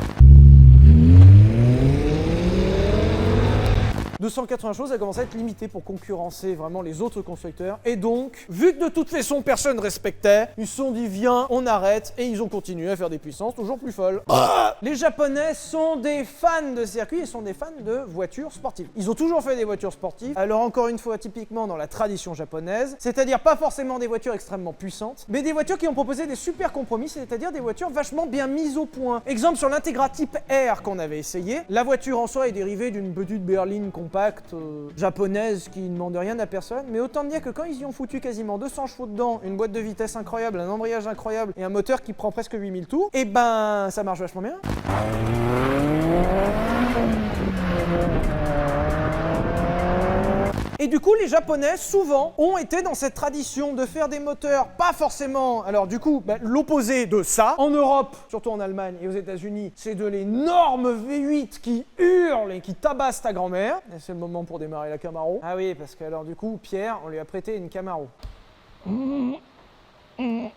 280 chevaux, ça commence à être limité pour concurrencer vraiment les autres constructeurs. Et donc, vu que de toute façon personne respectait, ils se sont dit viens, on arrête, et ils ont continué à faire des puissances toujours plus folles. Les Japonais sont des fans de circuits et sont des fans de voitures sportives. Ils ont toujours fait des voitures sportives, alors encore une fois typiquement dans la tradition japonaise, c'est-à-dire pas forcément des voitures extrêmement puissantes, mais des voitures qui ont proposé des super compromis, c'est-à-dire des voitures vachement bien mises au point. Exemple sur l'Integra Type R qu'on avait essayé, la voiture en soi est dérivée d'une petite berline compacte japonaise qui ne demande rien à personne, mais autant dire que quand ils y ont foutu quasiment 200 chevaux dedans, une boîte de vitesse incroyable, un embrayage incroyable et un moteur qui prend presque 8000 tours, et ben ça marche vachement bien. Et du coup, les Japonais, souvent, ont été dans cette tradition de faire des moteurs, pas forcément, alors du coup, l'opposé de ça. En Europe, surtout en Allemagne et aux États-Unis, c'est de l'énorme V8 qui hurle et qui tabasse ta grand-mère. Et c'est le moment pour démarrer la Camaro. Ah oui, parce que alors du coup, Pierre, on lui a prêté une Camaro. Il y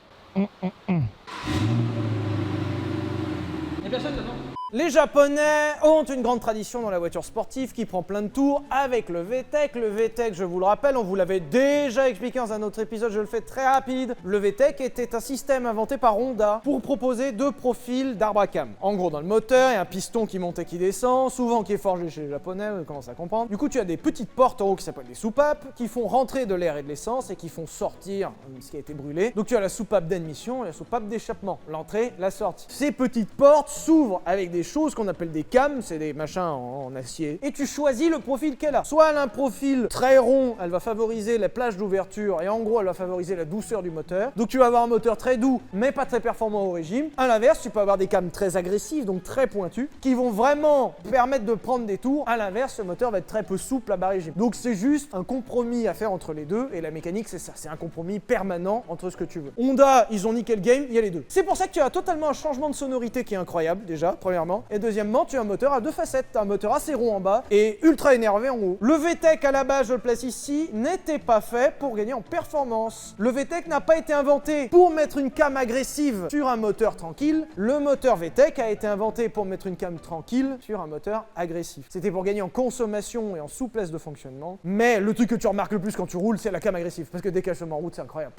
a personne dedans. Les Japonais ont une grande tradition dans la voiture sportive qui prend plein de tours avec le VTEC. Le VTEC, je vous le rappelle, on vous l'avait déjà expliqué dans un autre épisode, je le fais très rapide. Le VTEC était un système inventé par Honda pour proposer deux profils d'arbre à cam. En gros, dans le moteur, il y a un piston qui monte et qui descend, souvent qui est forgé chez les Japonais, on commence à comprendre. Du coup, tu as des petites portes en haut qui s'appellent des soupapes, qui font rentrer de l'air et de l'essence et qui font sortir ce qui a été brûlé. Donc tu as la soupape d'admission et la soupape d'échappement, l'entrée, la sortie. Ces petites portes s'ouvrent avec des choses qu'on appelle des cams, c'est des machins en acier, et tu choisis le profil qu'elle a. Soit elle a un profil très rond, elle va favoriser les plages d'ouverture et en gros elle va favoriser la douceur du moteur. Donc tu vas avoir un moteur très doux mais pas très performant au régime. À l'inverse, tu peux avoir des cams très agressives, donc très pointus, qui vont vraiment permettre de prendre des tours. À l'inverse, le moteur va être très peu souple à bas régime. Donc c'est juste un compromis à faire entre les deux, et la mécanique c'est ça, c'est un compromis permanent entre ce que tu veux. Honda, ils ont niqué le game, il y a les deux. C'est pour ça que tu as totalement un changement de sonorité qui est incroyable déjà, premièrement, et deuxièmement, tu as un moteur à deux facettes, tu as un moteur assez rond en bas et ultra énervé en haut. Le VTEC à la base, je le place ici, n'était pas fait pour gagner en performance. Le VTEC n'a pas été inventé pour mettre une cam agressive sur un moteur tranquille. Le moteur VTEC a été inventé pour mettre une cam tranquille sur un moteur agressif. C'était pour gagner en consommation et en souplesse de fonctionnement. Mais le truc que tu remarques le plus quand tu roules, c'est la cam agressive, parce que dès qu'elle se met en route, c'est incroyable.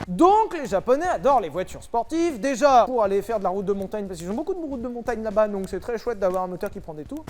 Donc les Japonais adorent les voitures sportives, déjà pour aller faire de la route de montagne, parce qu'ils ont beaucoup de routes de montagne là-bas, donc c'est très chouette d'avoir un moteur qui prend des tours.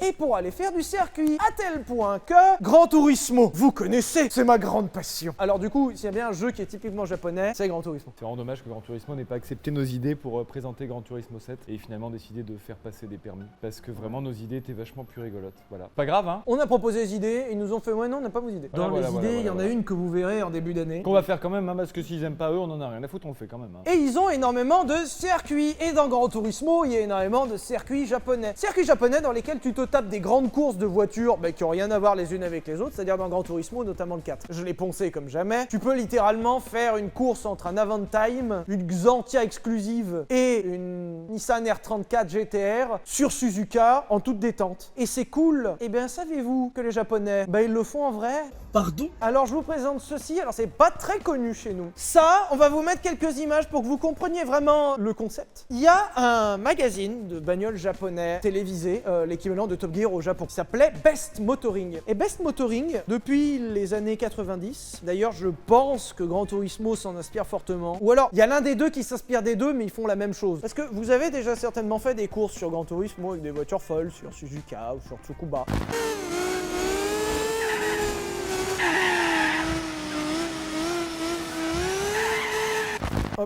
Et pour aller faire du circuit, à tel point que Gran Turismo, vous connaissez, c'est ma grande passion. Alors du coup, s'il y a bien un jeu qui est typiquement japonais, c'est Gran Turismo. C'est vraiment dommage que Gran Turismo n'ait pas accepté nos idées pour présenter Gran Turismo 7 et finalement décidé de faire passer des permis. Parce que vraiment nos idées étaient vachement plus rigolotes. Voilà. Pas grave, hein. On a proposé des idées, ils nous ont fait ouais non, on n'a pas vos idées. Dans les idées, il y en a une que vous verrez en début d'année. Qu'on va faire quand même, hein, parce que s'ils aiment pas eux, on en a rien à foutre, on le fait quand même. Hein. Et ils ont énormément de circuits. Et dans Gran Turismo, il y a énormément de circuits japonais. Circuits japonais dans lesquels tu te tapes des grandes courses de voitures qui ont rien à voir les unes avec les autres, c'est-à-dire dans Gran Turismo, notamment le 4. Je l'ai poncé comme jamais. Tu peux littéralement faire une course entre un Avantime, une Xantia exclusive et une Nissan R34 GTR sur Suzuka en toute détente. Et c'est cool. Eh bien, savez-vous que les Japonais, ils le font en vrai? Pardon? Alors je vous présente ceci, alors c'est pas très connu chez nous. Ça, on va vous mettre quelques images pour que vous compreniez vraiment le concept. Il y a un magazine de bagnoles japonais télévisé, l'équivalent de Top Gear au Japon, qui s'appelait Best Motoring. Et Best Motoring, depuis les années 90, d'ailleurs je pense que Gran Turismo s'en inspire fortement. Ou alors, il y a l'un des deux qui s'inspire des deux, mais ils font la même chose. Parce que vous avez déjà certainement fait des courses sur Gran Turismo avec des voitures folles, sur Suzuka ou sur Tsukuba.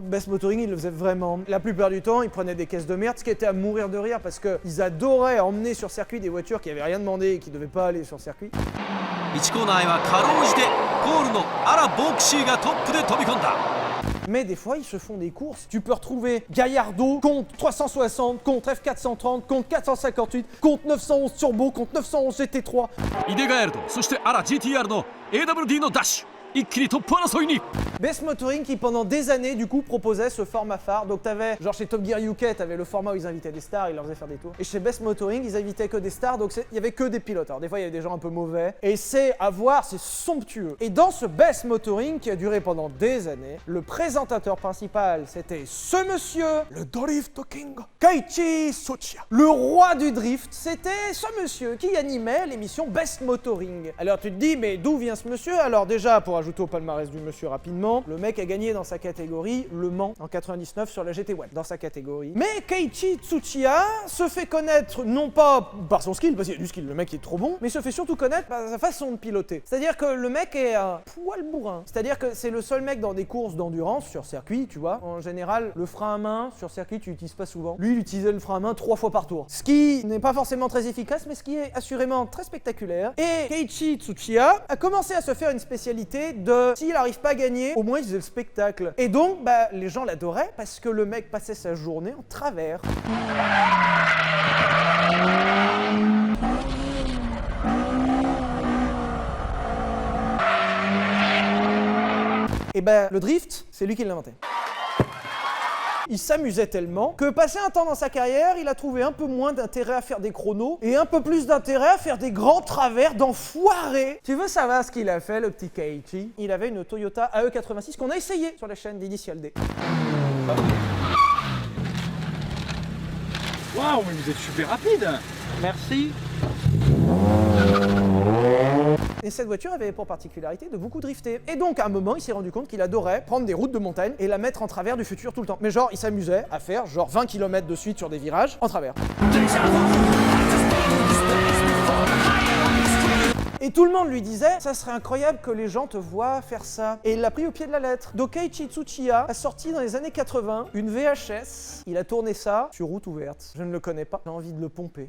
Best Motoring, ils le faisaient vraiment. La plupart du temps, ils prenaient des caisses de merde, ce qui était à mourir de rire parce qu'ils adoraient emmener sur circuit des voitures qui avaient rien demandé et qui devaient pas aller sur circuit. Mais des fois, ils se font des courses. Tu peux retrouver Gallardo contre 360, contre F430, contre 458, contre 911 Turbo, contre 911 GT3. Best Motoring qui pendant des années du coup proposait ce format phare. Donc t'avais genre chez Top Gear UK t'avais le format où ils invitaient des stars, ils leur faisaient faire des tours. Et chez Best Motoring ils invitaient que des stars, donc il y avait que des pilotes. Alors des fois il y avait des gens un peu mauvais. Et c'est à voir, c'est somptueux. Et dans ce Best Motoring qui a duré pendant des années, le présentateur principal c'était ce monsieur, le Drift King, Keiichi Tsuchiya. Le roi du drift, c'était ce monsieur qui animait l'émission Best Motoring. Alors tu te dis mais d'où vient ce monsieur? Alors déjà pour ajouter au palmarès du monsieur rapidement, le mec a gagné dans sa catégorie Le Mans en 99 sur la GT1 dans sa catégorie. Mais Keiichi Tsuchiya se fait connaître non pas par son skill, parce qu'il y a du skill, le mec est trop bon, mais se fait surtout connaître par sa façon de piloter. C'est-à-dire que le mec est un poil bourrin. C'est-à-dire que c'est le seul mec dans des courses d'endurance sur circuit, tu vois. En général, le frein à main sur circuit, tu l'utilises pas souvent. Lui, il utilisait le frein à main 3 fois par tour. Ce qui n'est pas forcément très efficace, mais ce qui est assurément très spectaculaire. Et Keiichi Tsuchiya a commencé à se faire une spécialité de s'il n'arrive pas à gagner, au moins il faisait le spectacle. Et donc, les gens l'adoraient parce que le mec passait sa journée en travers. Et le drift, c'est lui qui l'a inventé. Il s'amusait tellement que passé un temps dans sa carrière, il a trouvé un peu moins d'intérêt à faire des chronos et un peu plus d'intérêt à faire des grands travers d'enfoirés. Tu veux savoir ce qu'il a fait, le petit Keiichi? Il avait une Toyota AE86 qu'on a essayé sur la chaîne d'Initial D. Waouh, mais vous êtes super rapide. Merci. Et cette voiture avait pour particularité de beaucoup drifter. Et donc à un moment, il s'est rendu compte qu'il adorait prendre des routes de montagne et la mettre en travers du futur tout le temps. Mais genre, il s'amusait à faire genre 20 km de suite sur des virages en travers. Et tout le monde lui disait, ça serait incroyable que les gens te voient faire ça. Et il l'a pris au pied de la lettre. Keiichi Tsuchiya a sorti dans les années 80 une VHS. Il a tourné ça sur route ouverte. Je ne le connais pas, j'ai envie de le pomper.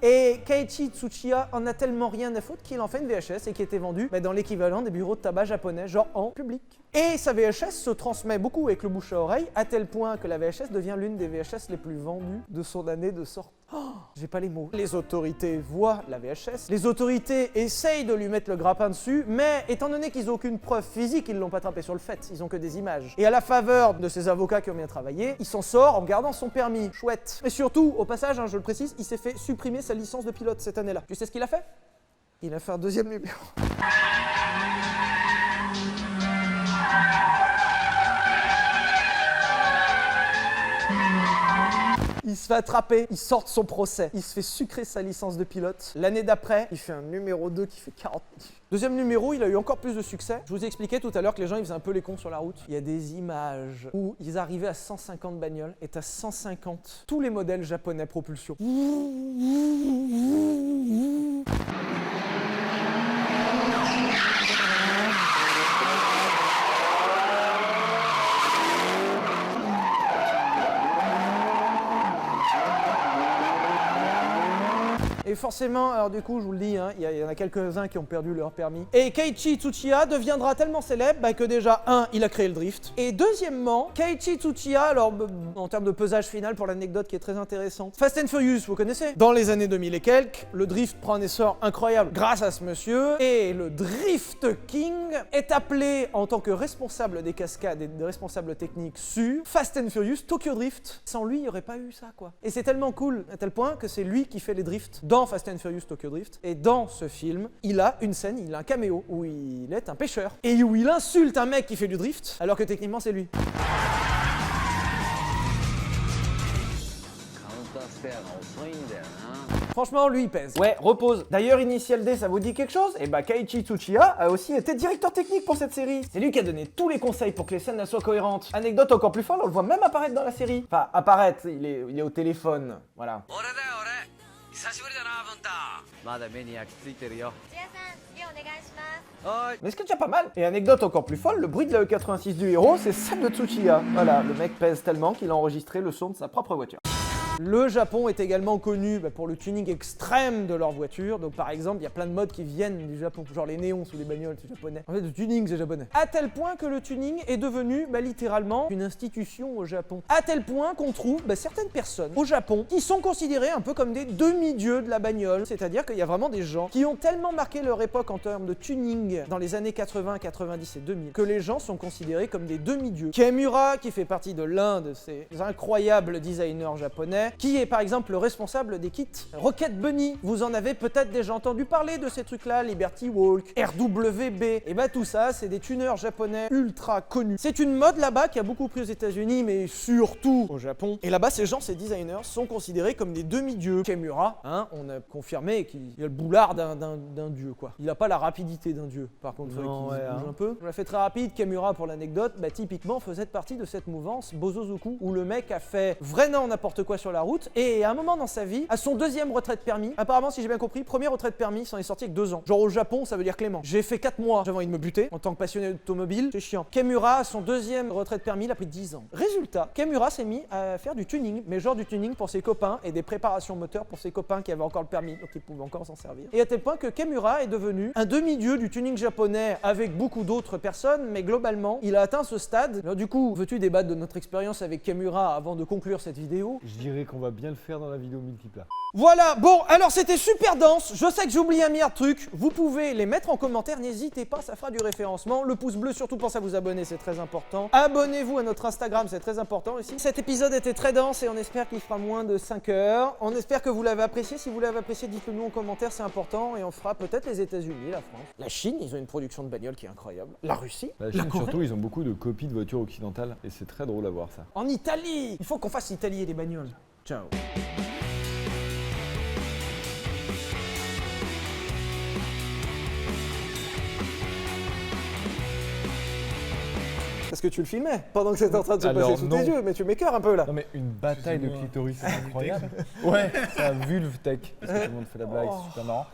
Et Keiichi Tsuchiya en a tellement rien à foutre qu'il en fait une VHS et qui était vendue dans l'équivalent des bureaux de tabac japonais, genre en public. Et sa VHS se transmet beaucoup avec le bouche à oreille, à tel point que la VHS devient l'une des VHS les plus vendues de son année de sortie. Oh, j'ai pas les mots. Les autorités voient la VHS, les autorités essayent de lui mettre le grappin dessus, mais étant donné qu'ils n'ont aucune preuve physique, ils l'ont pas attrapé sur le fait, ils ont que des images. Et à la faveur de ces avocats qui ont bien travaillé, il s'en sort en gardant son permis. Chouette. Et surtout, au passage, je le précise, il s'est fait supprimer sa licence de pilote cette année-là. Tu sais ce qu'il a fait? Il a fait un deuxième numéro. Il se fait attraper, il sort de son procès, il se fait sucrer sa licence de pilote. L'année d'après, il fait un numéro 2 qui fait 40 000. Deuxième numéro, il a eu encore plus de succès. Je vous ai expliqué tout à l'heure que les gens ils faisaient un peu les cons sur la route. Il y a des images où ils arrivaient à 150 bagnoles et à 150 tous les modèles japonais propulsion. Et forcément, alors du coup, je vous le dis, il y en a quelques-uns qui ont perdu leur permis. Et Keiichi Tsuchiya deviendra tellement célèbre que déjà, il a créé le drift. Et deuxièmement, Keiichi Tsuchiya, alors en termes de pesage final pour l'anecdote qui est très intéressante, Fast and Furious, vous connaissez? Dans les années 2000 et quelques, le drift prend un essor incroyable grâce à ce monsieur. Et le Drift King est appelé en tant que responsable des cascades et de responsable technique sur Fast and Furious Tokyo Drift. Sans lui, il n'y aurait pas eu ça, quoi. Et c'est tellement cool, à tel point que c'est lui qui fait les drifts dans Fast and Furious Tokyo Drift. Et dans ce film, il a une scène, il a un caméo où il est un pêcheur et où il insulte un mec qui fait du drift alors que techniquement c'est lui. Franchement, lui, il pèse. Ouais, repose. D'ailleurs, Initial D, ça vous dit quelque chose? Et Keiichi Tsuchiya a aussi été directeur technique pour cette série. C'est lui qui a donné tous les conseils pour que les scènes soient cohérentes. Anecdote encore plus folle, on le voit même apparaître dans la série. Enfin, apparaître, il est au téléphone. Voilà. Mais ce qui est déjà pas mal. Et anecdote encore plus folle, le bruit de la E86 du héros, c'est celle de Tsuchiya. Voilà, le mec pèse tellement qu'il a enregistré le son de sa propre voiture. Le Japon est également connu pour le tuning extrême de leurs voitures. Donc par exemple, il y a plein de modes qui viennent du Japon. Genre les néons sous les bagnoles, c'est japonais. En fait, le tuning, c'est japonais. À tel point que le tuning est devenu littéralement une institution au Japon. À tel point qu'on trouve certaines personnes au Japon qui sont considérées un peu comme des demi-dieux de la bagnole. C'est-à-dire qu'il y a vraiment des gens qui ont tellement marqué leur époque en termes de tuning dans les années 80, 90 et 2000 que les gens sont considérés comme des demi-dieux. Kemura, qui fait partie de l'un de ces incroyables designers japonais, qui est par exemple le responsable des kits Rocket Bunny. Vous en avez peut-être déjà entendu parler de ces trucs-là, Liberty Walk, RWB. Et tout ça, c'est des tuneurs japonais ultra connus. C'est une mode là-bas qui a beaucoup pris aux États-Unis, mais surtout au Japon. Et là-bas, ces gens, ces designers, sont considérés comme des demi-dieux. Kemura, on a confirmé qu'il a le boulard d'un dieu, quoi. Il a pas la rapidité d'un dieu, par contre, non, il bouge un peu. On l'a fait très rapide. Kemura, pour l'anecdote, typiquement, faisait partie de cette mouvance Bozozoku, où le mec a fait vraiment n'importe quoi sur la route, et à un moment dans sa vie, à son deuxième retrait de permis, apparemment, si j'ai bien compris, premier retrait de permis, s'en est sorti avec 2 ans. Genre au Japon, ça veut dire clément. J'ai fait 4 mois, j'avais envie de me buter, en tant que passionné d'automobile, c'est chiant. Kemura, son deuxième retrait de permis, il a pris 10 ans. Résultat, Kemura s'est mis à faire du tuning, mais genre du tuning pour ses copains, et des préparations moteurs pour ses copains qui avaient encore le permis, donc ils pouvaient encore s'en servir. Et à tel point que Kemura est devenu un demi-dieu du tuning japonais avec beaucoup d'autres personnes, mais globalement, il a atteint ce stade. Alors du coup, veux-tu débattre de notre expérience avec Kemura avant de conclure cette vidéo? Je dirais et qu'on va bien le faire dans la vidéo multiplat. Voilà, bon, alors c'était super dense, je sais que j'ai oublié un milliard de trucs, vous pouvez les mettre en commentaire, n'hésitez pas, ça fera du référencement. Le pouce bleu, surtout pensez à vous abonner, c'est très important. Abonnez-vous à notre Instagram, c'est très important aussi. Cet épisode était très dense et on espère qu'il fera moins de 5 heures. On espère que vous l'avez apprécié, si vous l'avez apprécié, dites-le nous en commentaire, c'est important. Et on fera peut-être les États-Unis, la France. La Chine, ils ont une production de bagnoles qui est incroyable. La Russie. La Chine, surtout, ils ont beaucoup de copies de voitures occidentales et c'est très drôle à voir ça. En Italie, il faut qu'on fasse l'Italie et les bagnoles. Ciao. Parce que tu le filmais pendant que c'était en train de se passer sous tes yeux, mais tu m'écœures un peu là. Non mais une bataille de clitoris, c'est incroyable. Ouais, c'est un vulve tech, parce que tout le monde fait la blague, c'est super marrant.